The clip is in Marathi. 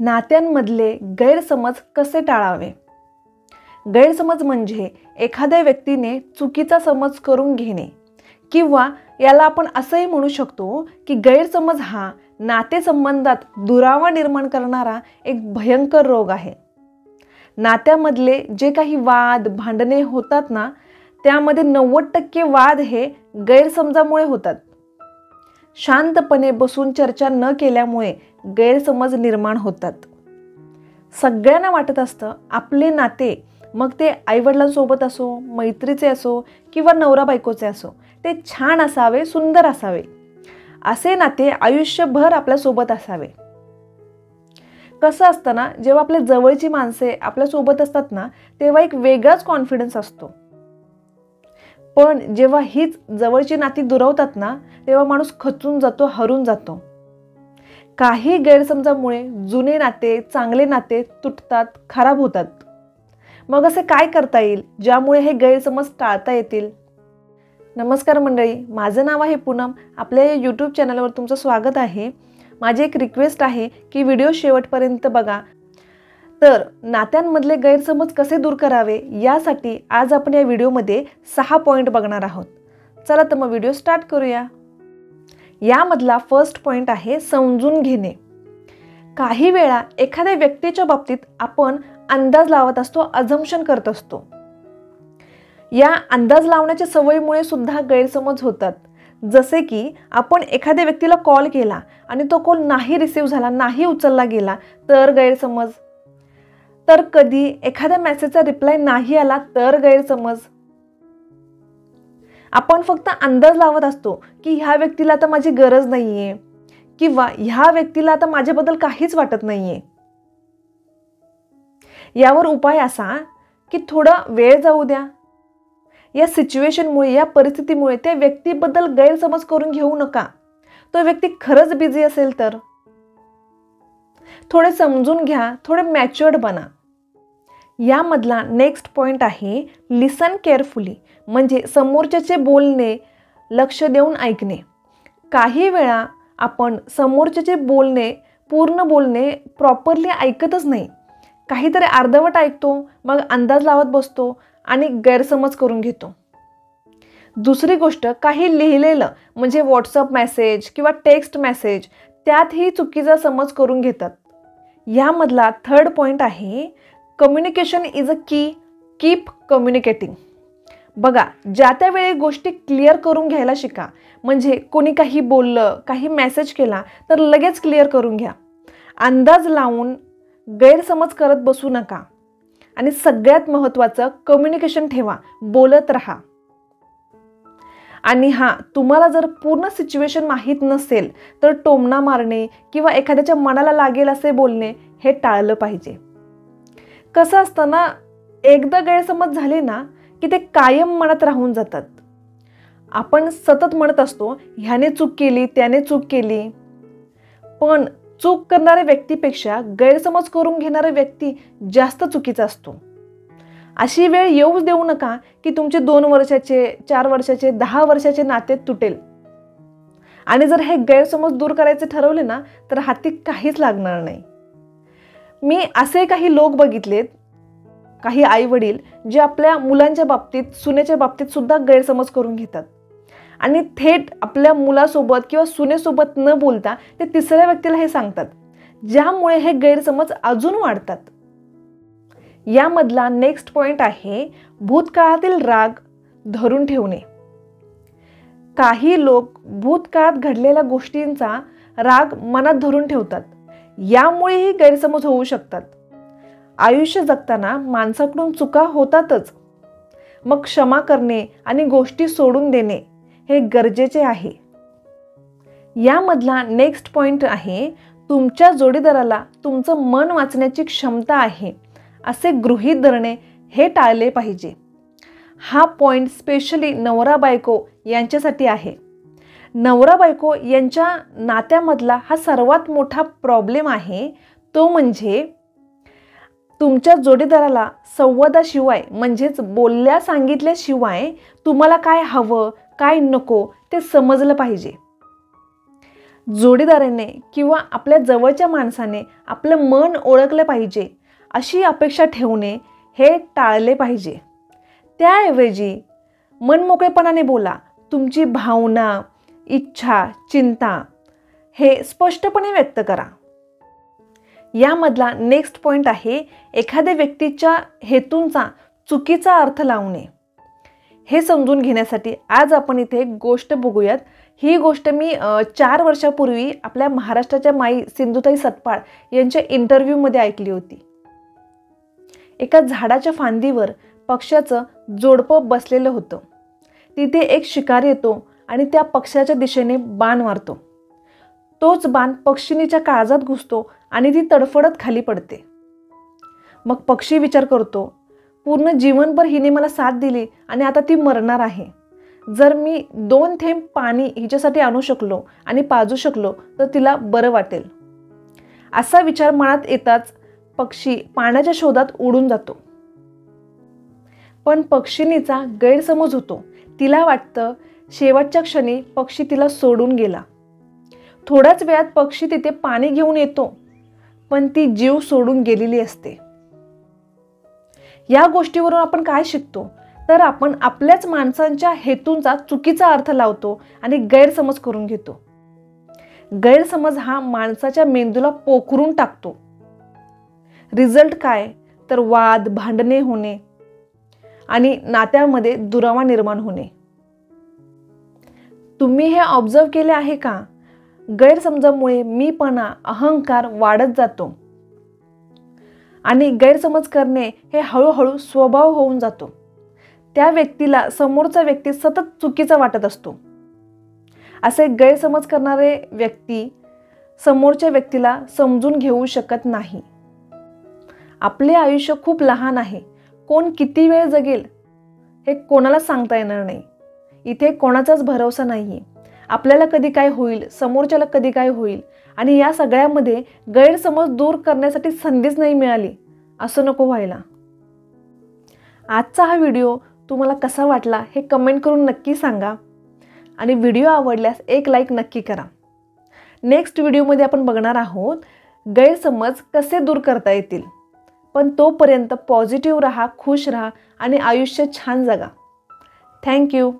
नात्यांमधले गैरसमज कसे टाळावे? गैरसमज म्हणजे एखाद्या व्यक्तीने चुकीचा समज करून घेणे, किंवा याला आपण असंही म्हणू शकतो की गैरसमज हा नातेसंबंधात दुरावा निर्माण करणारा एक भयंकर रोग आहे. नात्यामधले जे काही वाद भांडणे होतात ना, त्यामध्ये 90% वाद हे गैरसमजामुळे होतात. शांतपणे बसून चर्चा न केल्यामुळे गैरसमज निर्माण होतात. सगळ्यांना वाटत असतं आपले नाते, मग ते आईवडिलांसोबत असो, मैत्रीचे असो किंवा नवरा बायकोचे असो, ते छान असावे, सुंदर असावे. असे नाते आयुष्यभर आपल्यासोबत असावे. कसं असतं ना, जेव्हा आपल्या जवळची माणसे आपल्यासोबत असतात ना, तेव्हा एक वेगळाच कॉन्फिडन्स असतो. पण जेव्हा हीच जवळची नाती दुरावतात ना, तेव्हा माणूस खचून जातो, हरून जातो. काही गैरसमजामुळे जुने नाते, चांगले नाते तुटतात, खराब होतात. मग असे काय करता येईल ज्यामुळे हे गैरसमज टाळता येतील? नमस्कार मंडळी, माझं नाव आहे पूनम. आपल्या यूट्यूब चॅनलवर तुमचं स्वागत आहे. माझी एक रिक्वेस्ट आहे की व्हिडिओ शेवटपर्यंत बघा. तर नात्यांमधले गैरसमज कसे दूर करावे यासाठी आज आपण या व्हिडिओमध्ये 6 पॉईंट बघणार आहोत. चला तर मग व्हिडिओ स्टार्ट करूया. यामधला फर्स्ट पॉईंट आहे समजून घेणे. काही वेळा एखाद्या व्यक्तीच्या बाबतीत आपण अंदाज लावत असतो, अझम्पशन करत असतो. या अंदाज लावण्याच्या सवयीमुळे सुद्धा गैरसमज होतात. जसे की आपण एखाद्या व्यक्तीला कॉल केला आणि तो कॉल नाही रिसीव्ह झाला, नाही उचलला गेला तर गैरसमज. तर कधी एखाद्या मेसेजचा रिप्लाय नाही आला तर गैरसमज. आपण फक्त अंदाज लावत असतो की ह्या व्यक्तीला आता माझी गरज नाहीये, किंवा ह्या व्यक्तीला आता माझ्याबद्दल काहीच वाटत नाहीये. यावर उपाय असा की थोडा वेळ जाऊ द्या. या सिच्युएशनमुळे, या परिस्थितीमुळे त्या व्यक्तीबद्दल गैरसमज करून घेऊ नका. तो व्यक्ती खरंच बिझी असेल तर थोडे समजून घ्या, थोडे मॅच्युअर्ड बना. यामधला नेक्स्ट पॉईंट आहे लिसन केअरफुली, म्हणजे समोरच्याचे बोलणे लक्ष देऊन ऐकणे. काही वेळा आपण समोरच्याचे पूर्ण बोलणे प्रॉपरली ऐकतच नाही. काहीतरी अर्धवट ऐकतो, मग अंदाज लावत बसतो आणि गैरसमज करून घेतो. दुसरी गोष्ट, काही लिहिलेलं म्हणजे व्हॉट्सअप मेसेज किंवा टेक्स्ट मेसेज, त्यातही चुकीचा समज करून घेतात. यामधला थर्ड पॉईंट आहे कम्युनिकेशन इज अ की, कीप कम्युनिकेटिंग. बघा, ज्या त्यावेळी गोष्टी क्लिअर करून घ्यायला शिका. म्हणजे कोणी काही बोललं, काही मेसेज केला तर लगेच क्लिअर करून घ्या. अंदाज लावून गैरसमज करत बसू नका. आणि सगळ्यात महत्त्वाचं, कम्युनिकेशन ठेवा, बोलत राहा. आणि तुम्हाला जर पूर्ण सिच्युएशन माहीत नसेल तर टोमणा मारणे किंवा एखाद्याच्या मनाला लागेल असे बोलणे हे टाळलं पाहिजे. कसं असतं ना, एकदा गैरसमज झाले ना की ते कायम मनात राहून जातात. आपण सतत म्हणत असतो ह्याने चूक केली, त्याने चूक केली. पण चूक करणाऱ्या व्यक्तीपेक्षा गैरसमज करून घेणारा व्यक्ती जास्त चुकीचा असतो. अशी वेळ येऊच देऊ नका की तुमचे 2 वर्षाचे, 4 वर्षाचे, 10 वर्षाचे नाते तुटेल. आणि जर हे गैरसमज दूर करायचे ठरवले ना तर हाती काहीच लागणार नाही. मी असे काही लोक बघितलेत, काही आई वडील जे आपल्या मुलांच्या बाबतीत, सुनेच्या बाबतीत सुद्धा गैरसमज करून घेतात आणि थेट आपल्या मुलासोबत किंवा सुनेसोबत न बोलता ते तिसऱ्या व्यक्तीला हे सांगतात, ज्यामुळे हे गैरसमज अजून वाढतात. यामधला नेक्स्ट पॉईंट आहे भूतकाळातील राग धरून ठेवणे. काही लोक भूतकाळात घडलेल्या गोष्टींचा राग मनात धरून ठेवतात. यामुळेही गैरसमज होऊ शकतात. आयुष्य जगताना माणसाकडून चुका होतातच. मग क्षमा करणे आणि गोष्टी सोडून देणे हे गरजेचे आहे. यामधला नेक्स्ट पॉईंट आहे तुमच्या जोडीदाराला तुमचं मन वाचण्याची क्षमता आहे असे गृहीत धरणे हे टाळले पाहिजे. हा पॉईंट स्पेशली नवरा बायको यांच्यासाठी आहे. नवरा बायको यांच्या नात्यामधला हा सर्वात मोठा प्रॉब्लेम आहे. तो म्हणजे तुमच्या जोडीदाराला संवादाशिवाय, म्हणजेच बोलल्या सांगितल्याशिवाय तुम्हाला काय हवं, काय नको ते समजलं पाहिजे. जोडीदाराने किंवा आपल्या जवळच्या माणसाने आपलं मन ओळखलं पाहिजे अशी अपेक्षा ठेवणे हे टाळले पाहिजे. त्याऐवजी मनमोकळेपणाने बोला. तुमची भावना, इच्छा, चिंता हे स्पष्टपणे व्यक्त करा. यामधला नेक्स्ट पॉईंट आहे एखाद्या व्यक्तीच्या हेतूंचा चुकीचा अर्थ लावणे. हे समजून घेण्यासाठी आज आपण इथे एक गोष्ट बघूयात. ही गोष्ट मी 4 वर्षापूर्वी आपल्या महाराष्ट्राच्या माई सिंधुताई सतपाळ यांच्या इंटरव्ह्यूमध्ये ऐकली होती. एका झाडाच्या फांदीवर पक्ष्याचं जोडपं बसलेलं होतं. तिथे एक शिकारी येतो आणि त्या पक्ष्याच्या दिशेने बाण मारतो. तोच बाण पक्षिणीच्या काळजात घुसतो आणि ती तडफडत खाली पडते. मग पक्षी विचार करतो, पूर्ण जीवनभर हिने मला साथ दिली आणि आता ती मरणार आहे. जर मी 2 थेंब पाणी हिच्यासाठी आणू शकलो आणि पाजू शकलो तर तिला बरं वाटेल. असा विचार मनात येताच पक्षी पाण्याच्या शोधात उडून जातो. पण पक्षिणीचा गैरसमज होतो. तिला वाटतं शेवटच्या क्षणी पक्षी तिला सोडून गेला. थोड्याच वेळात पक्षी तिथे पाणी घेऊन येतो, पण ती जीव सोडून गेलेली असते. या गोष्टीवरून आपण काय शिकतो तर आपण आपल्याच माणसांच्या हेतूंचा चुकीचा अर्थ लावतो आणि गैरसमज करून घेतो. गैरसमज हा माणसाच्या मेंदूला पोखरून टाकतो. रिझल्ट काय तर वाद, भांडणे होणे आणि नात्यामध्ये दुरावा निर्माण होणे. तुम्ही हे ऑब्झर्व केले आहे का? गैरसमजामुळे मीपणा, अहंकार वाढत जातो आणि गैरसमज करणे हे हळूहळू स्वभाव होऊन जातो. त्या व्यक्तीला समोरचा व्यक्ती सतत चुकीचा वाटत असतो. असे गैरसमज करणारे व्यक्ती समोरच्या व्यक्तीला समजून घेऊ शकत नाही. आपले आयुष्य खूप लहान आहे. कोण किती वेळ जगेल हे कोणाला सांगता येणार नाही. इथे कोणाचाच भरोसा नाही. आपल्याला कधी काय होईल, समोरच्याला कधी काय होईल आणि या सगळ्यामध्ये गैरसमज दूर करण्यासाठी संधीच नाही मिळाली असं नको व्हायला. आजचा हा व्हिडिओ तुम्हाला कसा वाटला हे कमेंट करून नक्की सांगा आणि व्हिडिओ आवडल्यास एक लाईक नक्की करा. नेक्स्ट व्हिडिओमध्ये आपण बघणार आहोत गैरसमज कसे दूर करता येतील. पण तोपर्यंत पॉझिटिव्ह राहा, खुश राहा आणि आयुष्य छान जगा. थँक्यू.